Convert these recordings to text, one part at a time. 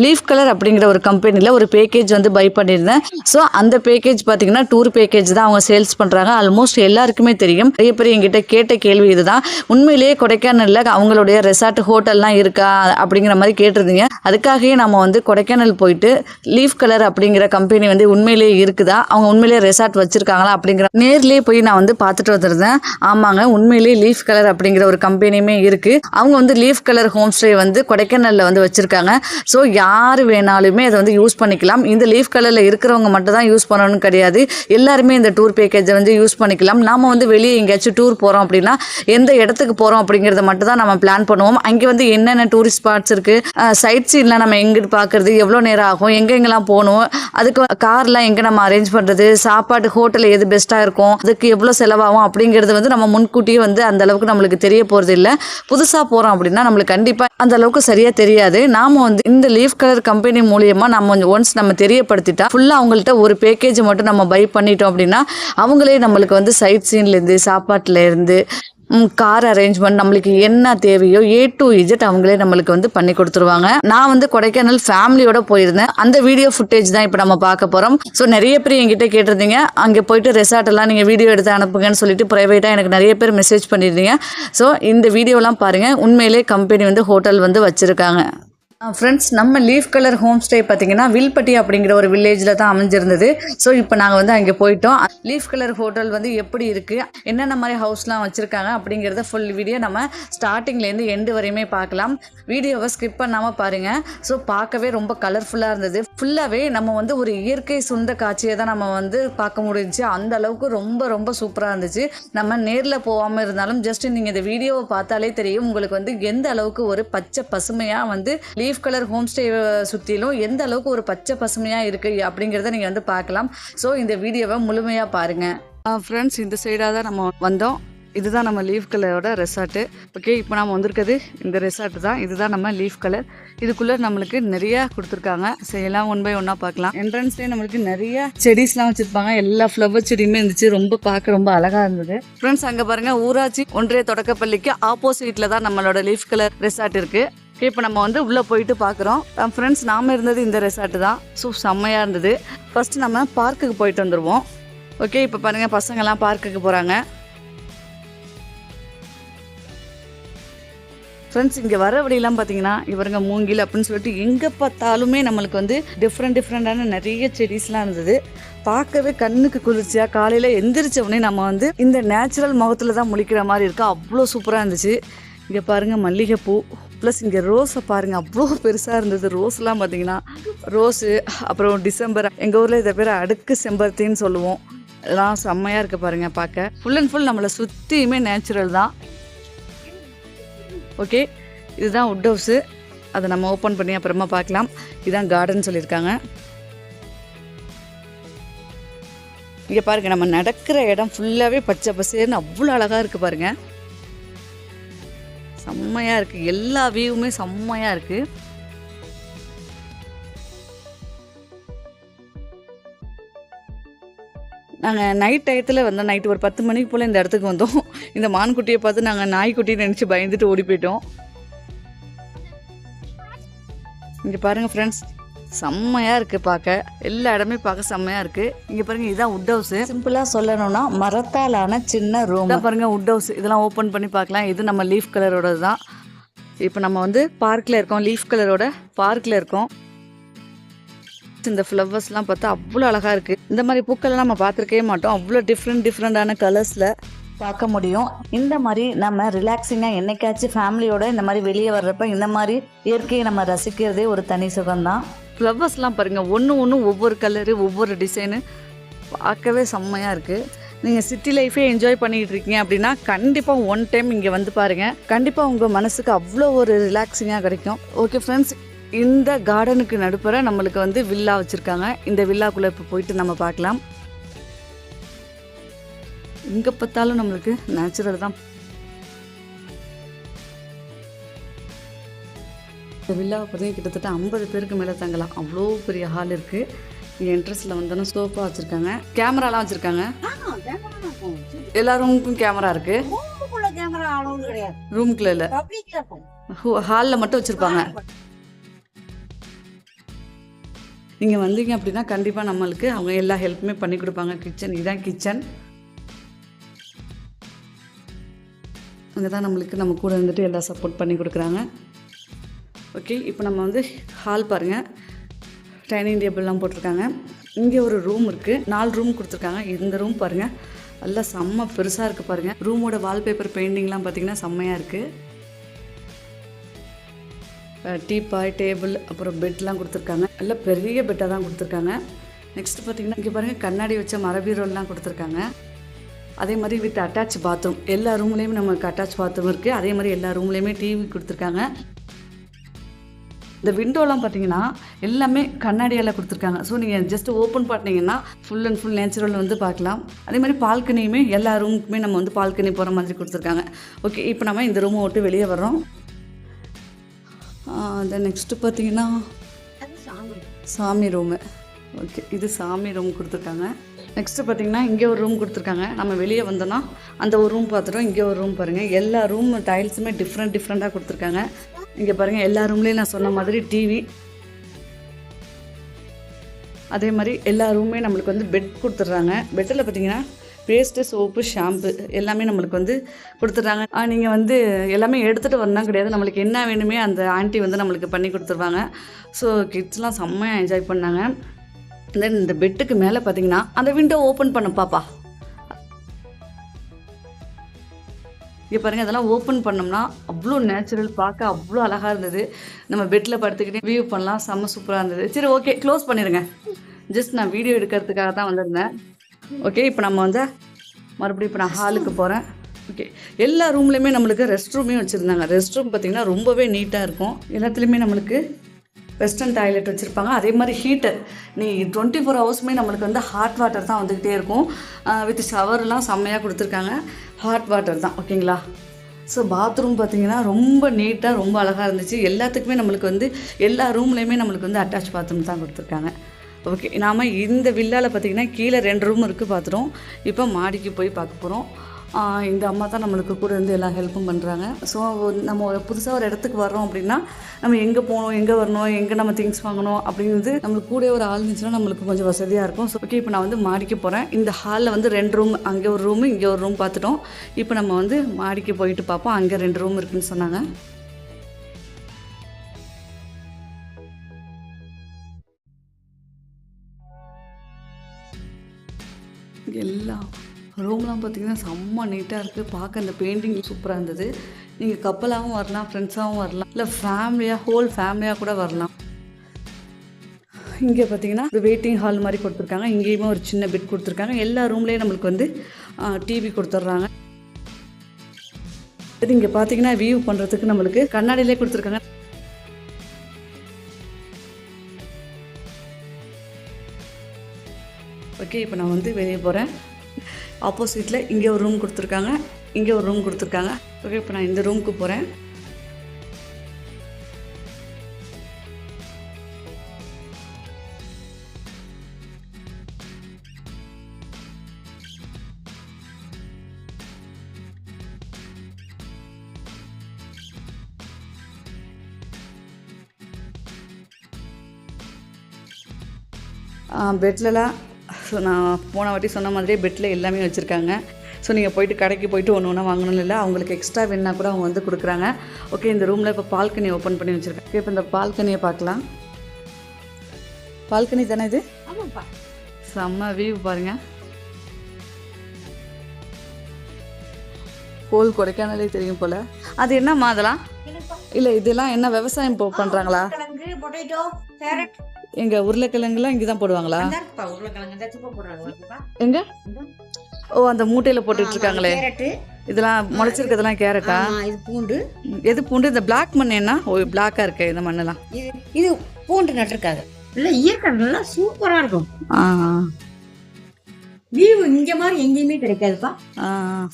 Leaf colour அப்படிங்கிற ஒரு கம்பெனியில் ஒரு பேக்கேஜ் வந்து பை பண்ணியிருந்தேன். ஸோ அந்த பேக்கேஜ் பார்த்தீங்கன்னா டூர் பேக்கேஜ் தான் அவங்க சேல்ஸ் பண்ணுறாங்க. ஆல்மோஸ்ட் எல்லாருக்குமே தெரியும். நிறைய பேர் என்கிட்ட கேட்ட கேள்வி இதுதான். உண்மையிலேயே கொடைக்கானலில் அவங்களுடைய ரெசார்ட் ஹோட்டல்லாம் இருக்கா அப்படிங்கிற மாதிரி கேட்டிருந்தீங்க. அதுக்காகவே நம்ம வந்து கொடைக்கானல் போயிட்டு லீஃப் கலர் அப்படிங்கிற கம்பெனி வந்து உண்மையிலேயே இருக்குதா, அவங்க உண்மையிலேயே ரெசார்ட் வச்சிருக்காங்களா அப்படிங்கிற நேர்லேயே போய் நான் வந்து பார்த்துட்டு வந்திருந்தேன். ஆமாங்க, உண்மையிலேயே லீஃப் கலர் அப்படிங்கிற ஒரு கம்பெனியுமே இருக்கு. அவங்க வந்து லீஃப் கலர் ஹோம் ஸ்டே வந்து கொடைக்கானலில் வந்து வச்சிருக்காங்க. ஸோ யார் வேணாலுமே அதை வந்து யூஸ் பண்ணிக்கலாம். இந்த லீஃப் கலரில் இருக்கிறவங்க மட்டும் தான் யூஸ் பண்ணணும்னு கிடையாது. எல்லாருமே இந்த டூர் பேக்கேஜை வந்து யூஸ் பண்ணிக்கலாம். நாம் வந்து வெளியே எங்கேயாச்சும் டூர் போகிறோம் அப்படின்னா எந்த இடத்துக்கு போகிறோம் அப்படிங்கிறத மட்டும் தான் நம்ம பிளான் பண்ணுவோம். அங்கே வந்து என்னென்ன டூரிஸ்ட் ஸ்பாட்ஸ் இருக்குது, சைட் சீன்லாம் நம்ம எங்கிட்டு பார்க்குறது, எவ்வளோ நேரம் ஆகும், எங்கெங்கெல்லாம் போகணும், அதுக்கு கார்லாம் எங்கே நம்ம அரேஞ்ச் பண்ணுறது, சாப்பாடு ஹோட்டல் எது பெஸ்ட்டாக இருக்கும், அதுக்கு எவ்வளோ செலவாகும் அப்படிங்கிறது வந்து நம்ம முன்கூட்டியே வந்து அந்த அளவுக்கு நம்மளுக்கு தெரிய போகிறது இல்லை. புதுசாக போகிறோம் அப்படின்னா நம்மளுக்கு கண்டிப்பாக அந்த அளவுக்கு சரியாக தெரியாது. நாம் வந்து இந்த லீஃப் கலர் கம்பெனி மூலியமாக நம்ம ஒன்ஸ் நம்ம தெரியப்படுத்திட்டா ஃபுல்லாக அவங்கள்ட்ட ஒரு பேக்கேஜ் மட்டும் நம்ம பை பண்ணிட்டோம் அப்படின்னா அவங்களே நம்மளுக்கு வந்து சைட் சீன்லேருந்து சாப்பாட்டிலேருந்து கார் அரேஞ்ச்மெண்ட் நம்மளுக்கு என்ன தேவையோ A to Z அவங்களே நம்மளுக்கு வந்து பண்ணி கொடுத்துருவாங்க. நான் வந்து கொடைக்கானல் ஃபேமிலியோட போயிருந்தேன். அந்த வீடியோ ஃபுட்டேஜ் தான் இப்போ நம்ம பார்க்க போகிறோம். ஸோ நிறைய பேர் என்கிட்ட கேட்டிருந்தீங்க, அங்கே போயிட்டு ரெசார்ட் எல்லாம் நீங்கள் வீடியோ எடுத்து அனுப்புங்கன்னு சொல்லிட்டு ப்ரைவேட்டாக எனக்கு நிறைய பேர் மெசேஜ் பண்ணியிருந்தீங்க. ஸோ இந்த வீடியோலாம் பாருங்கள். உண்மையிலே கம்பெனி வந்து ஹோட்டல் வந்து வச்சுருக்காங்க. ஃப்ரெண்ட்ஸ், நம்ம லீஃப் கலர் ஹோம் ஸ்டே பார்த்தீங்கன்னா வில்பட்டி அப்படிங்கிற ஒரு வில்லேஜில் தான் அமைஞ்சிருந்தது. ஸோ இப்போ நாங்கள் வந்து அங்கே போயிட்டோம். லீஃப் கலர் ஹோட்டல் வந்து எப்படி இருக்குது, என்னென்ன மாதிரி ஹவுஸ்லாம் வச்சுருக்காங்க அப்படிங்கிறத ஃபுல் வீடியோ நம்ம ஸ்டார்டிங்லேருந்து எண்டு வரையுமே பார்க்கலாம். வீடியோவை ஸ்கிப் பண்ணாமல் பாருங்கள். ஸோ பார்க்கவே ரொம்ப கலர்ஃபுல்லாக இருந்தது. ஃபுல்லாகவே நம்ம வந்து ஒரு இயற்கை சுந்த காட்சியை தான் நம்ம வந்து பார்க்க முடிஞ்சிச்சு. அந்த அளவுக்கு ரொம்ப ரொம்ப சூப்பராக இருந்துச்சு. நம்ம நேரில் போகாமல் இருந்தாலும் ஜஸ்ட் நீங்கள் இந்த வீடியோவை பார்த்தாலே தெரியும் உங்களுக்கு வந்து எந்த அளவுக்கு ஒரு பச்சை பசுமையாக வந்து லீஃப் கலர் ஹோம் ஸ்டே சுற்றிலும் எந்த அளவுக்கு ஒரு பச்சை பசுமையாக இருக்குது அப்படிங்கிறத நீங்கள் வந்து பார்க்கலாம். ஸோ இந்த வீடியோவை முழுமையாக பாருங்கள். ஃப்ரெண்ட்ஸ், இந்த சைடாக தான் நம்ம வந்தோம். இதுதான் நம்ம லீஃப் கலரோட ரெசார்ட்டு. ஓகே, இப்போ நம்ம வந்திருக்கிறது இந்த ரெசார்ட்டு தான். இதுதான் நம்ம லீஃப் கலர். இதுக்குள்ளே நம்மளுக்கு நிறையா கொடுத்துருக்காங்க. சரி, எல்லாம் ஒன் பை ஒன்னாக பார்க்கலாம். என்ட்ரன்ஸ்லேயே நம்மளுக்கு நிறைய செடிஸ்லாம் வச்சுருப்பாங்க. எல்லா ஃப்ளவர் செடியுமே இருந்துச்சு. ரொம்ப பார்க்க ரொம்ப அழகாக இருந்தது. ஃப்ரெண்ட்ஸ், அங்கே பாருங்கள், ஊராட்சி ஒன்றிய தொடக்கப்பள்ளிக்கு ஆப்போசிட்டில் தான் நம்மளோட லீஃப் கலர் ரெசார்ட் இருக்குது. இப்போ நம்ம வந்து உள்ளே போயிட்டு பார்க்குறோம். ஃப்ரெண்ட்ஸ், நாம் இருந்தது இந்த ரெசார்ட்டு தான். ஸோ செம்மையாக இருந்தது. ஃபஸ்ட்டு நம்ம பார்க்குக்கு போயிட்டு வந்துடுவோம். ஓகே, இப்போ பாருங்கள், பசங்கள்லாம் பார்க்குக்கு போகிறாங்க. ஃப்ரெண்ட்ஸ், இங்கே வர வழியெல்லாம் பார்த்தீங்கன்னா இவருங்க மூங்கில் அப்படின்னு சொல்லிட்டு எங்கே பார்த்தாலுமே நம்மளுக்கு வந்து டிஃப்ரெண்டான நிறைய செடிஸ்லாம் இருந்தது. பார்க்கவே கண்ணுக்கு குளிர்ச்சியாக காலையில் எந்திரிச்ச உடனே நம்ம வந்து இந்த நேச்சுரல் முகத்தில் தான் முழிக்கிற மாதிரி இருக்கா. அவ்வளோ சூப்பராக இருந்துச்சு. இங்கே பாருங்கள், மல்லிகைப்பூ ப்ளஸ் இங்கே ரோஸை பாருங்கள், அவ்வளோ பெருசாக இருந்தது. ரோஸ்லாம் பார்த்தீங்கன்னா ரோஸு, அப்புறம் டிசம்பர், எங்கள் ஊரில் இதை பேர் அடுக்கு செம்பருத்தின்னு சொல்லுவோம். இதெல்லாம் செம்மையாக இருக்குது பாருங்கள் பார்க்க. ஃபுல் அண்ட் ஃபுல் நம்மளை சுற்றியுமே நேச்சுரல் தான். ஓகே, இதுதான் வுட் ஹவுஸு. அதை நம்ம ஓப்பன் பண்ணி அப்புறமா பார்க்கலாம். இதுதான் கார்டன் சொல்லியிருக்காங்க. இங்கே பாருங்கள், நம்ம நடக்கிற இடம் ஃபுல்லாகவே பச்சை பசேர்னு அவ்வளோ அழகாக இருக்குது பாருங்கள். செம்மையாக இருக்குது. எல்லா வியூவுமே செம்மையாக இருக்குது. நாங்கள் நைட் டயத்தில் வந்தோம். நைட்டு ஒரு 10 மணிக்கு போல் இந்த இடத்துக்கு வந்தோம். இந்த மான்குட்டியை பார்த்து நாங்கள் நாய்க்குட்டியை நினச்சி பயந்துட்டு ஓடி போயிட்டோம். இங்கே பாருங்கள் ஃப்ரெண்ட்ஸ், செம்மையாக இருக்குது பார்க்க. எல்லா இடமே பார்க்க செம்மையாக இருக்குது. இங்கே பாருங்கள், இதுதான் வுட் ஹவுஸு. சிம்பிளாக சொல்லணும்னா மரத்தாலான சின்ன ரூம் தான் பாருங்கள் வுட் ஹவுஸ். இதெல்லாம் ஓப்பன் பண்ணி பார்க்கலாம். இது நம்ம லீஃப் கலரோடது தான். இப்போ நம்ம வந்து பார்க்கில் இருக்கோம். லீஃப் கலரோட பார்க்கில் இருக்கோம். இந்த ஃப்ளவர்ஸ்லாம் பார்த்தா அவ்வளோ அழகாக இருக்குது. இந்த மாதிரி பூக்கள்லாம் நம்ம பார்த்துருக்கவே மாட்டோம். அவ்வளோ டிஃப்ரெண்டான கலர்ஸில் பார்க்க முடியும். இந்த மாதிரி நம்ம ரிலாக்ஸிங்காக என்னைக்காச்சும் ஃபேமிலியோட இந்த மாதிரி வெளியே வர்றப்ப இந்த மாதிரி இயற்கையை நம்ம ரசிக்கிறதே ஒரு தனி சுகம்தான். ஃப்ளவர்ஸ்லாம் பாருங்கள், ஒன்று ஒவ்வொரு கலரு, ஒவ்வொரு டிசைனு, பார்க்கவே செம்மையாக இருக்குது. நீங்கள் சிட்டி லைஃபே என்ஜாய் பண்ணிக்கிட்டு இருக்கீங்க அப்படின்னா கண்டிப்பாக ஒன் டைம் இங்கே வந்து பாருங்கள். கண்டிப்பாக உங்கள் மனசுக்கு அவ்வளோ ஒரு ரிலாக்ஸிங்காக கிடைக்கும். ஓகே ஃப்ரெண்ட்ஸ், இந்த கார்டனுக்கு நடுப்புற நம்மளுக்கு வந்து வில்லா வச்சுருக்காங்க. இந்த வில்லாக்குள்ளே இப்போ போயிட்டு நம்ம பார்க்கலாம். இங்கே பார்த்தாலும் நம்மளுக்கு நேச்சுரல் தான். இந்த வில்லாவை பார்த்தீங்கன்னா கிட்டத்தட்ட 50 பேருக்கு மேலே தங்கலாம். அவ்வளோ பெரிய ஹால் இருக்குது. இங்கே என்ட்ரன்ஸில் வந்தோன்னா சோஃபா வச்சுருக்காங்க, கேமராலாம் வச்சுருக்காங்க. எல்லா ரூமுக்கும் கேமரா இருக்குது. ரூமுக்குள்ள இல்லை, ஹாலில் மட்டும் வச்சுருப்பாங்க. நீங்கள் வந்தீங்க அப்படின்னா கண்டிப்பாக நம்மளுக்கு அவங்க எல்லா ஹெல்ப்புமே பண்ணி கொடுப்பாங்க. கிச்சன் இதுதான் கிச்சன். அங்கே தான் நம்மளுக்கு நம்ம கூட இருந்துட்டு எல்லாம் சப்போர்ட் பண்ணி கொடுக்குறாங்க. ஓகே, இப்போ நம்ம வந்து ஹால் பாருங்கள், டைனிங் டேபிள்லாம் போட்டிருக்காங்க. இங்கே ஒரு ரூம் இருக்குது, 4 ரூம் கொடுத்துருக்காங்க. இந்த ரூம் பாருங்கள் நல்லா செம்ம பெருசாக இருக்குது பாருங்கள். ரூமோட வால்பேப்பர் பெயிண்டிங்லாம் பார்த்திங்கன்னா செம்மையாக இருக்குது. டீபாய், டேபிள், அப்புறம் பெட்லாம் கொடுத்துருக்காங்க. நல்லா பெரிய பெட்டாக தான் கொடுத்துருக்காங்க. நெக்ஸ்ட் பார்த்திங்கன்னா இங்கே பாருங்கள் கண்ணாடி வச்ச மரபீரோல்லாம் கொடுத்துருக்காங்க. அதே மாதிரி வித் அட்டாச் பாத்ரூம். எல்லா ரூம்லேயுமே நமக்கு அட்டாச் பாத்ரூம் இருக்குது. அதே மாதிரி எல்லா ரூம்லேயுமே டிவி கொடுத்துருக்காங்க. இந்த விண்டோலாம் பார்த்தீங்கன்னா எல்லாமே கண்ணாடியால் கொடுத்துருக்காங்க. ஸோ நீங்கள் ஜஸ்ட் ஓப்பன் பண்ணிங்கன்னா ஃபுல் அண்ட் ஃபுல் நேச்சுரல் வந்து பார்க்கலாம். அதே மாதிரி பால்கனியுமே எல்லா ரூமுக்குமே நம்ம வந்து பால்கனி போகிற மாதிரி கொடுத்துருக்காங்க. ஓகே, இப்போ நம்ம இந்த ரூமை விட்டு வெளியே வர்றோம். தென் நெக்ஸ்ட்டு பார்த்தீங்கன்னா சாமி ரூமு. ஓகே, இது சாமி ரூம் கொடுத்துருக்காங்க. நெக்ஸ்ட்டு பார்த்தீங்கன்னா இங்கே ஒரு ரூம் கொடுத்துருக்காங்க. நம்ம வெளியே வந்தோன்னா அந்த ஒரு ரூம் பார்த்துட்டோம். இங்கே ஒரு ரூம் பாருங்கள், எல்லா ரூம் டைல்ஸுமே டிஃப்ரெண்ட்டாக கொடுத்துருக்காங்க. இங்கே பாருங்கள் எல்லா ரூம்லேயும் நான் சொன்ன மாதிரி டிவி. அதே மாதிரி எல்லா ரூமே நம்மளுக்கு வந்து பெட் கொடுத்துட்றாங்க. பெட்டில் பார்த்தீங்கன்னா பேஸ்ட்டு, சோப்பு, ஷாம்பு எல்லாமே நம்மளுக்கு வந்து கொடுத்துட்றாங்க. நீங்கள் வந்து எல்லாமே எடுத்துகிட்டு வரணும் கிடையாது, நம்மளுக்கு என்ன வேணுமே அந்த ஆண்டி வந்து நம்மளுக்கு பண்ணி கொடுத்துருவாங்க. ஸோ கிட்ஸ்லாம் செம்மையாக என்ஜாய் பண்ணாங்க. தென் இந்த பெட்டுக்கு மேலே பார்த்தீங்கன்னா அந்த விண்டோ ஓப்பன் பண்ண பாப்பா. இங்கே பாருங்கள், அதெல்லாம் ஓப்பன் பண்ணோம்னா அவ்வளோ நேச்சுரல், பார்க்க அவ்வளோ அழகாக இருந்தது. நம்ம பெட்டில் படுத்துக்கிட்டே வியூ பண்ணலாம், செம்ம சூப்பராக இருந்தது. சரி, ஓகே, க்ளோஸ் பண்ணிடுங்க. ஜஸ்ட் நான் வீடியோ எடுக்கிறதுக்காக தான் வந்திருந்தேன். ஓகே, இப்போ நம்ம வந்து மறுபடியும் இப்போ நான் ஹாலுக்கு போகிறேன். ஓகே, எல்லா ரூம்லேயுமே நம்மளுக்கு ரெஸ்ட் ரூமே வச்சுருந்தாங்க. ரெஸ்ட் ரூம் பார்த்திங்கன்னா ரொம்பவே நீட்டாக இருக்கும். எல்லாத்துலேயுமே நம்மளுக்கு வெஸ்டர்ன் டாய்லெட் வச்சுருப்பாங்க. அதே மாதிரி ஹீட்டர், நீ 24 ஹவர்ஸுமே நம்மளுக்கு வந்து ஹாட் வாட்டர் தான் வந்துக்கிட்டே இருக்கும். வித் ஷவர்லாம் செம்மையாக கொடுத்துருக்காங்க. ஹாட் வாட்டர் தான், ஓகேங்களா. ஸோ பாத்ரூம் பார்த்திங்கன்னா ரொம்ப நீட்டாக ரொம்ப அழகாக இருந்துச்சு. எல்லாத்துக்குமே நம்மளுக்கு வந்து எல்லா ரூம்லேயுமே நம்மளுக்கு வந்து அட்டாச் பாத்ரூம் தான் கொடுத்துருக்காங்க. ஓகே, நாம் இந்த வில்லாவில் பார்த்திங்கன்னா கீழே 2 ரூம் இருக்குது பார்த்துட்டோம். இப்போ மாடிக்கு போய் பார்க்க போகிறோம். இந்த அம்மா தான் நம்மளுக்கு கூட இருந்து எல்லா ஹெல்ப்பும் பண்ணுறாங்க. ஸோ நம்ம புதுசாக ஒரு இடத்துக்கு வர்றோம் அப்படின்னா நம்ம எங்கே போகணும், எங்கே வரணும், எங்கே நம்ம திங்ஸ் வாங்கணும் அப்படிங்கிறது நம்மளுக்கு கூட ஒரு ஆள் இருந்துச்சுன்னா நம்மளுக்கு கொஞ்சம் வசதியாக இருக்கும். ஸோ ஓகே, இப்போ நான் வந்து மாடிக்கு போகிறேன். இந்த ஹாலில் வந்து 2 ரூம், அங்கே ஒரு ரூமு, இங்கே ஒரு ரூம் பார்த்துட்டோம். இப்போ நம்ம வந்து மாடிக்கு போயிட்டு பார்ப்போம். அங்கே 2 ரூம் இருக்குதுன்னு சொன்னாங்க. எல்லாம் ரூம்லாம் பார்த்திங்கன்னா செம்ம நீட்டாக இருக்குது. பார்க்க அந்த பெயிண்டிங் சூப்பராக இருந்தது. நீங்கள் கப்பலாகவும் வரலாம், ஃப்ரெண்ட்ஸாகவும் வரலாம், இல்லை ஃபேமிலியாக ஹோல் ஃபேமிலியாக கூட வரலாம். இங்கே பார்த்தீங்கன்னா ஒரு வெயிட்டிங் ஹால் மாதிரி கொடுத்துருக்காங்க. இங்கேயுமே ஒரு சின்ன பெட் கொடுத்துருக்காங்க. எல்லா ரூம்லேயும் நம்மளுக்கு வந்து டிவி கொடுத்துட்றாங்க. இது இங்கே பார்த்தீங்கன்னா வியூ பண்ணுறதுக்கு நம்மளுக்கு கண்ணாடியிலே கொடுத்துருக்காங்க. ஓகே, இப்போ நான் வந்து வெளியே போகிறேன். ஆப்போசிட்டில் இங்கே ஒரு ரூம் கொடுத்துருக்காங்க, இங்கே ஒரு ரூம் கொடுத்துருக்காங்க. ஓகே, இப்போ நான் இந்த ரூமுக்கு போகிறேன். பெட்லலாம் ஸோ நான் போன வாட்டி சொன்ன மாதிரியே பெட்டில் எல்லாமே வச்சுருக்காங்க. ஸோ நீங்கள் போய்ட்டு கடைக்கு போய்ட்டு ஒன்று வாங்கணும் இல்லை, அவங்களுக்கு எக்ஸ்ட்ரா வேணுன்னா கூட அவங்க வந்து கொடுக்குறாங்க. ஓகே, இந்த ரூமில் இப்போ பால்கனி ஓப்பன் பண்ணி வச்சுருக்கேன். இப்போ இந்த பால்கனியை பார்க்கலாம். பால்கனி தானே இது? ஆமாப்பா, செம்ம வியூ பாருங்கள். ஹோல் கொடைக்கானலே தெரியும் போல். அது என்னம்மா அதெல்லாம்? இல்லை, இதெல்லாம் என்ன விவசாயம் பண்ணுறாங்களா? எங்க உருளைக்கிழங்குலாம் இங்கே தான் போடுவாங்களா? எங்க? ஓ, அந்த மூட்டையில் போட்டுட்டு இருக்காங்களே, இதெல்லாம் முளைச்சிருக்கிறதுலாம் கேரட்டா? இது பூண்டு. எது பூண்டு? இந்த பிளாக் மண் என்ன? ஓ, பிளாக்காக இருக்கு இந்த மண்ணெல்லாம். இது பூண்டு நட்டுருக்காங்க. இல்லை, இயற்கை நல்லா சூப்பராக இருக்கும். வியூ இங்கே மாதிரி எங்கேயுமே கிடைக்காதுப்பா.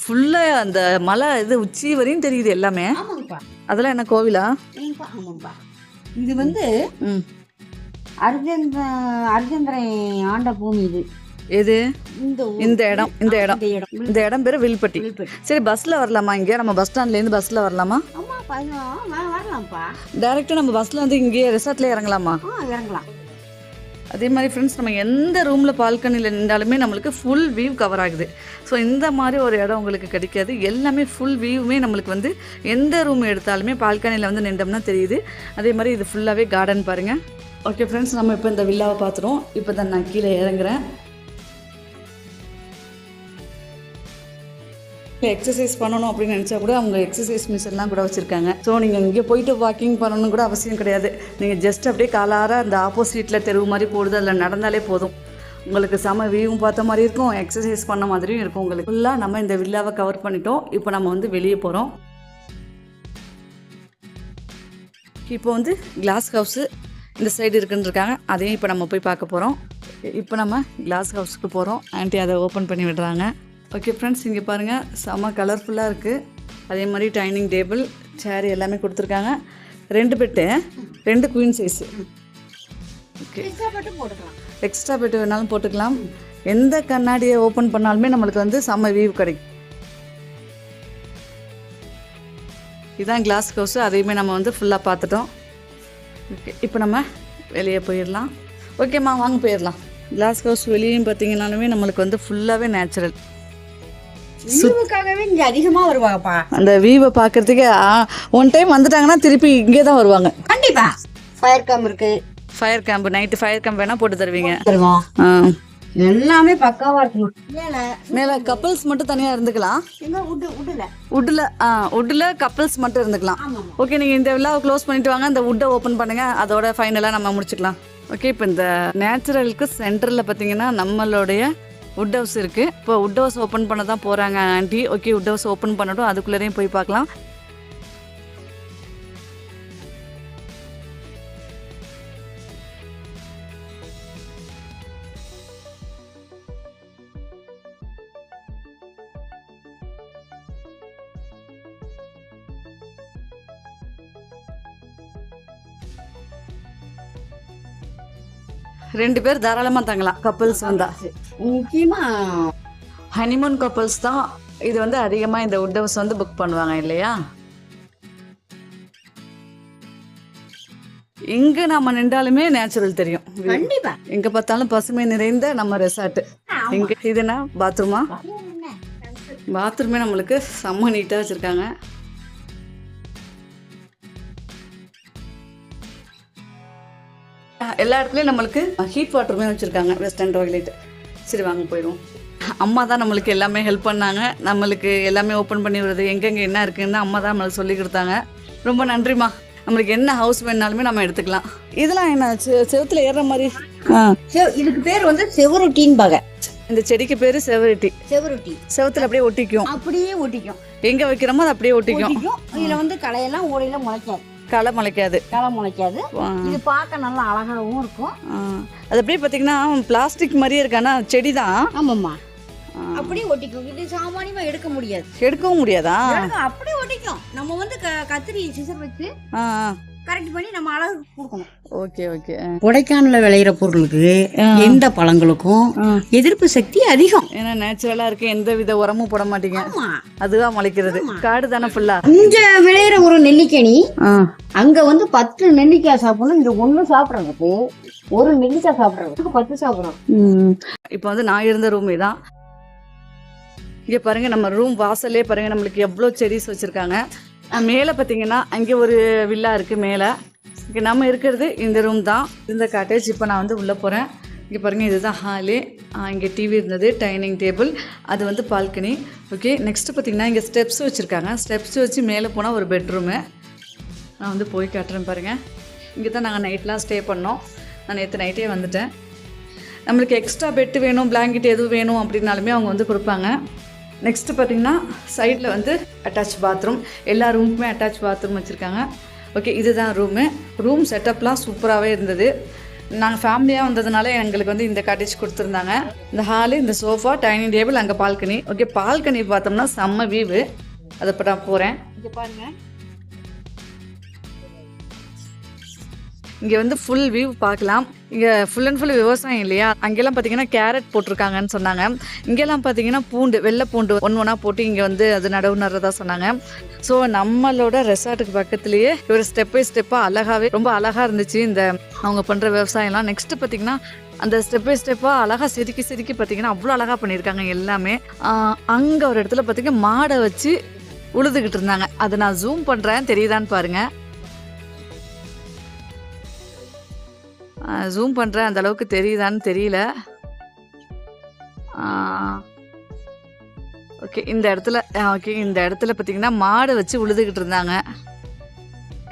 ஃபுல்லாக அந்த மலை இது உச்சி வரையும் தெரியுது எல்லாமே. ஆமாங்கப்பா. அதெல்லாம் என்ன கோவிலா? ஆமாப்பா. இது வந்து அர்ஜெந்திரன் ஆண்ட பூமி இது. எது? இந்த இடம். இந்த இடம் பேரு வில்பட்டி. சரி, பஸ்ல வரலாமா? இங்கே நம்ம பஸ் ஸ்டாண்ட்ல இருந்து பஸ்ல வரலாமா? வரலாம்ப்பா. டைரக்டா நம்ம பஸ்ல வந்து இங்கே ரிசார்ட்ல இறங்கலாமா? இறங்கலாம். அதே மாதிரி ஃப்ரெண்ட்ஸ் நம்ம எந்த ரூமில் பால்கனியில் நின்றாலுமே நம்மளுக்கு ஃபுல் வியூ கவர் ஆகுது. ஸோ இந்த மாதிரி ஒரு இடம் உங்களுக்கு கிடைக்காது. எல்லாமே ஃபுல் வியூவுமே நம்மளுக்கு வந்து எந்த ரூம் எடுத்தாலுமே பால்கனியில் வந்து நின்றோம்னா தெரியுது. அதே மாதிரி இது ஃபுல்லாகவே கார்டன் பாருங்கள். ஓகே ஃப்ரெண்ட்ஸ், நம்ம இப்போ இந்த வில்லாவை பார்த்துருவோம். இப்போ தான் நான் கீழே இறங்குறேன். எக்ஸசைஸ் பண்ணணும் அப்படின்னு நினச்சா கூட அவங்க எக்ஸசைஸ் மிஷின்லாம் கூட வச்சுருக்காங்க. ஸோ நீங்கள் இங்கே போயிட்டு வாக்கிங் பண்ணணும் கூட அவசியம் கிடையாது. நீங்கள் ஜஸ்ட் அப்படியே காலார அந்த ஆப்போசிட்டில் தெருவு மாதிரி போடுது, அதில் நடந்தாலே போதும். உங்களுக்கு செம வியூவும் பார்த்த மாதிரி இருக்கும், எக்ஸசைஸ் பண்ண மாதிரியும் இருக்கும். உங்களுக்கு ஃபுல்லாக நம்ம இந்த வில்லாவை கவர் பண்ணிட்டோம். இப்போ நம்ம வந்து வெளியே போகிறோம். இப்போ வந்து கிளாஸ் ஹவுஸு இந்த சைடு இருக்குன்னு இருக்காங்க, அதையும் இப்போ நம்ம போய் பார்க்க போகிறோம். இப்போ நம்ம கிளாஸ் ஹவுஸுக்கு போகிறோம். ஆண்டி அதை ஓப்பன் பண்ணி விடுறாங்க. ஓகே ஃப்ரெண்ட்ஸ், இங்கே பாருங்கள், செம்ம கலர்ஃபுல்லாக இருக்குது. அதே மாதிரி டைனிங் டேபிள், சேர் எல்லாமே கொடுத்துருக்காங்க. 2 bed, 2 queen size. Okay, extra bed வேணாலும் போட்டுக்கலாம். எந்த கண்ணாடியை ஓப்பன் பண்ணாலுமே நம்மளுக்கு வந்து செம்ம வியூ கிடைக்கும். இதுதான் கிளாஸ் ஹவுஸு, அதையுமே நம்ம வந்து ஃபுல்லாக பார்த்துட்டோம். ஓகே, இப்போ நம்ம வெளியே போயிடலாம். ஓகேம்மா, வாங்க போயிடலாம். கிளாஸ் ஹவுஸ் வெளியும் பார்த்தீங்கன்னாலுமே நம்மளுக்கு வந்து ஃபுல்லாகவே நேச்சுரல். வியூவுக்காகவே இங்கே அதிகமாக வருவாங்கப்பா. அந்த வியூவை பார்க்கறதுக்கு ஒன் டைம் வந்துட்டாங்கன்னா திருப்பி இங்கே தான் வருவாங்க. கண்டிப்பா ஃபயர் கேம்ப் இருக்கு. Fire camp, night fire camp வேணால் போட்டு தருவீங்க. எல்லாமே பக்காவா இருக்கும். மேலே கப்பிள்ஸ் மட்டும் தனியாக இருந்துக்கலாம். உட்டில் கப்பிள்ஸ் மட்டும் இருந்துக்கலாம். ஓகே, நீங்கள் இந்த விழாவை க்ளோஸ் பண்ணிட்டு வாங்க, இந்த உட்டை ஓப்பன் பண்ணுங்கள், அதோட ஃபைனலாக நம்ம முடிச்சுக்கலாம். ஓகே, இப்போ இந்த நேச்சுரலுக்கு சென்டரில் பார்த்தீங்கன்னா நம்மளுடைய வுட் ஹவுஸ் இருக்குது. இப்போ வுட் ஹவுஸ் ஓப்பன் பண்ண தான் போகிறாங்க aunty. Okay, would house open பண்ணட்டும், அதுக்குள்ளேயும் போய் பார்க்கலாம். ரெண்டு பேர் தாராளமாக தங்கலாம் கப்புள்ஸ் வந்தா. முக்கியமாக ஹனிமூன் கப்புள்ஸ் தான் இது வந்து அதிகமாக இந்த வுட் ஹவுஸ் வந்து புக் பண்ணுவாங்க இல்லையா. எங்கே நம்ம நின்றாலுமே நேச்சுரல் தெரியும். கண்டிப்பா எங்கே பார்த்தாலும் பசுமை நிறைந்த நம்ம ரெசார்ட்டு. எங்கே இதுனா பாத்ரூமா, பாத்ரூமே நம்மளுக்கு செம்ம நீட்டாக வச்சுருக்காங்க. எல்லா இடத்துலையும் நம்மளுக்கு ஹீட் வாட்டருமே வச்சுருக்காங்க, வெஸ்டர்ன் டாய்லெட். சரி வாங்க போயிடுவோம். அம்மா தான் நம்மளுக்கு எல்லாமே ஹெல்ப் பண்ணாங்க. நம்மளுக்கு எல்லாமே ஓப்பன் பண்ணி விடுறது, எங்கெங்கே என்ன இருக்குதுன்னு அம்மா தான் நம்மளுக்கு சொல்லி கொடுத்தாங்க. ரொம்ப நன்றிம்மா. நம்மளுக்கு என்ன ஹவுஸ் வேணாலுமே நம்ம எடுத்துக்கலாம். இதெல்லாம் என்ன செவத்துல ஏறுற மாதிரி? இதுக்கு பேர் வந்து செவரொட்டின்னு பாங்க. இந்த செடிக்கு பேர் செவரொட்டி. செவரொட்டி செவத்துல அப்படியே ஒட்டிக்கும். அப்படியே ஒட்டிக்கும். எங்க வைக்கிறோமோ அது அப்படியே ஒட்டிக்கும். இதுல வந்து களையெல்லாம் ஓடையில முளைக்காது. களை முளைக்காது. களை முளைக்காது. இது பார்க்க நல்லா அழகாகவும் இருக்கும். அது அப்படியே பார்த்தீங்கன்னா பிளாஸ்டிக் மாதிரியே இருக்கானா செடி தான். ஆமாம்மா, அப்படியே ஒட்டிக்கும். இது சாமானியமா எடுக்க முடியாது. எடுக்கவும் முடியாதா? அப்படியே ஒட்டிக்கும். நம்ம வந்து கத்திரி சிசர் வச்சு கரெக்ட் பண்ணி நம்ம அழகு கொடுக்கணும். Okay okay. கொடைக்கானல விளையிற பொருளுக்கு எந்த பழங்களுக்கும் எதிர்ப்பு சக்தி அதிகம். ஏன்னா நேச்சுரலா இருக்கு, எந்த வித உரமும் போட மாட்டீங்க, அதுதான் முளைக்கிறது. காடு தானே ஃபுல்லா. இங்க விளையிற ஒரு நெல்லிக்கனி அங்க வந்து 10 நெல்லிக்காய் சாப்பிடணும். இங்க 1 சாப்பிட்றதுக்கு 1 நெல்லிக்காய் சாப்பிட்றதுக்கு 10 சாப்பிட்றோம். இப்போ வந்து நான் இருந்த ரூம் தான். இங்கே பாருங்க, நம்ம ரூம் வாசல்லே பாருங்க நம்மளுக்கு எவ்வளோ செடிஸ் வச்சிருக்காங்க. மேலே பார்த்தீங்கன்னா அங்கே ஒரு வில்லா இருக்குது மேலே. இங்கே நம்ம இருக்கிறது இந்த ரூம் தான், இந்த காட்டேஜ். இப்போ நான் வந்து உள்ளே போகிறேன். இங்கே பாருங்கள், இதுதான் ஹாலு. இங்கே டிவி இருந்தது, டைனிங் டேபிள், அது வந்து பால்கனி. ஓகே, நெக்ஸ்ட்டு பார்த்தீங்கன்னா இங்கே ஸ்டெப்ஸ் வச்சுருக்காங்க. ஸ்டெப்ஸ் வச்சு மேலே போனால் ஒரு பெட்ரூமு. நான் வந்து போய் காட்டுறேன் பாருங்கள். இங்கே தான் நாங்கள் நைட்லாம் ஸ்டே பண்ணோம். நான் நேற்று நைட்டே வந்துட்டேன். நம்மளுக்கு எக்ஸ்ட்ரா பெட்டு வேணும், பிளாங்கெட் எதுவும் வேணும் அப்படின்னாலுமே அவங்க வந்து கொடுப்பாங்க. நெக்ஸ்ட்டு பார்த்திங்கன்னா சைடில் வந்து அட்டாச் பாத்ரூம். எல்லா ரூமுக்குமே அட்டாச் பாத்ரூம் வச்சுருக்காங்க. ஓகே, இதுதான் ரூம் செட்டப்லாம் சூப்பராகவே இருந்தது. நாங்கள் ஃபேமிலியாக வந்ததுனால எங்களுக்கு வந்து இந்த காட்டேஜ் கொடுத்துருந்தாங்க. இந்த ஹாலு, இந்த சோஃபா, டைனிங் டேபிள், அங்கே பால்கனி. ஓகே, பால்கனி பார்த்தோம்னா செம்ம வியூவு. அதை இப்போ நான் போகிறேன். இங்கே பாருங்கள், இங்கே வந்து ஃபுல் வியூ பார்க்கலாம். இங்கே ஃபுல் அண்ட் ஃபுல் விவசாயம் இல்லையா, அங்கெல்லாம் பார்த்தீங்கன்னா கேரட் போட்டிருக்காங்கன்னு சொன்னாங்க. இங்கெல்லாம் பார்த்தீங்கன்னா பூண்டு, வெள்ளை பூண்டு ஒன்றா போட்டு இங்கே வந்து அது நடவு நடுறதா சொன்னாங்க. ஸோ நம்மளோட ரெசார்ட்டுக்கு பக்கத்துலேயே ஒரு ஸ்டெப் பை ஸ்டெப்பாக அழகாகவே ரொம்ப அழகாக இருந்துச்சு இந்த அவங்க பண்ணுற விவசாயம்லாம். நெக்ஸ்ட்டு பார்த்தீங்கன்னா அந்த ஸ்டெப் பை ஸ்டெப்பாக அழகாக செதுக்கி பார்த்தீங்கன்னா அவ்வளோ அழகாக பண்ணியிருக்காங்க எல்லாமே. அங்கே ஒரு இடத்துல பார்த்தீங்கன்னா மாடை வச்சு உழுதுகிட்டு இருந்தாங்க. அதை நான் ஜூம் பண்ணுறேன், தெரியுதான்னு பாருங்கள். ஜூம் பண்ணுறேன், அந்த அளவுக்கு தெரியுதான்னு தெரியல. ஓகே, இந்த இடத்துல இந்த இடத்துல பார்த்தீங்கன்னா மாடை வச்சு உழுதுகிட்டு இருந்தாங்க.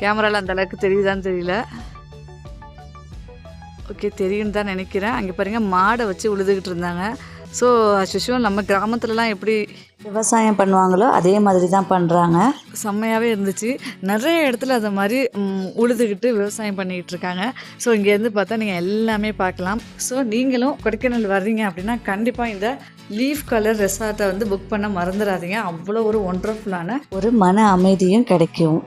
கேமராவில் அந்த அளவுக்கு தெரியுதான்னு தெரியல. ஓகே, தெரியுன்னு தான் நினைக்கிறேன். அங்கே பாருங்கள் மாடை வச்சு உழுதுகிட்டு இருந்தாங்க. ஸோ அஸ்யூஷுவல் நம்ம கிராமத்துலலாம் எப்படி விவசாயம் பண்ணுவாங்களோ அதே மாதிரி தான் பண்ணுறாங்க. செம்மையாகவே இருந்துச்சு. நிறைய இடத்துல அதை மாதிரி உழுதுகிட்டு விவசாயம் பண்ணிக்கிட்டு இருக்காங்க. ஸோ இங்கேருந்து பார்த்தா நீங்கள் எல்லாமே பார்க்கலாம். ஸோ நீங்களும் கொடைக்கானல் வர்றீங்க அப்படின்னா கண்டிப்பாக இந்த லீஃப் கலர் ரெசார்ட்டை வந்து புக் பண்ண மறந்துடாதீங்க. அவ்வளோ ஒரு ஒண்டர்ஃபுல்லான ஒரு மன அமைதியும் கிடைக்கும்.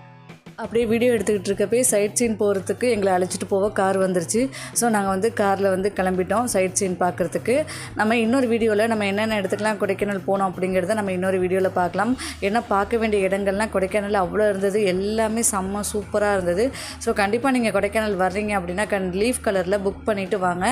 அப்படியே வீடியோ எடுத்துக்கிட்டு இருக்கப்பே சைட் சீன் போகிறதுக்கு எங்களை அழைச்சிட்டு போக கார் வந்துருச்சு. ஸோ நாங்கள் வந்து காரில் வந்து கிளம்பிட்டோம் சைட் சீன் பார்க்குறதுக்கு. நம்ம இன்னொரு வீடியோவில் நம்ம என்னென்ன இடத்துக்குலாம் கொடைக்கானல் போனோம் அப்படிங்கிறத நம்ம இன்னொரு வீடியோவில் பார்க்கலாம். ஏன்னா பார்க்க வேண்டிய இடங்கள்லாம் கொடைக்கானல் அவ்வளோ இருந்தது, எல்லாமே செம்ம சூப்பராக இருந்தது. ஸோ கண்டிப்பாக நீங்கள் கொடைக்கானல் வர்றீங்க அப்படின்னா லீஃப் கலரில் புக் பண்ணிவிட்டு வாங்க.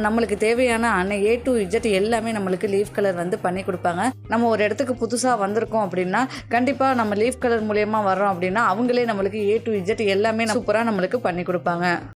நம்மளுக்கு தேவையான A to Z எல்லாமே நம்மளுக்கு லீஃப் கலர் வந்து பண்ணி கொடுப்பாங்க. நம்ம ஒரு இடத்துக்கு புதுசாக வந்திருக்கோம் அப்படின்னா கண்டிப்பாக நம்ம லீஃப் கலர் மூலியமாக வர்றோம் அப்படின்னா அவங்களே நம்மளுக்கு A to Z எல்லாமே சூப்பராக நம்மளுக்கு பண்ணி கொடுப்பாங்க.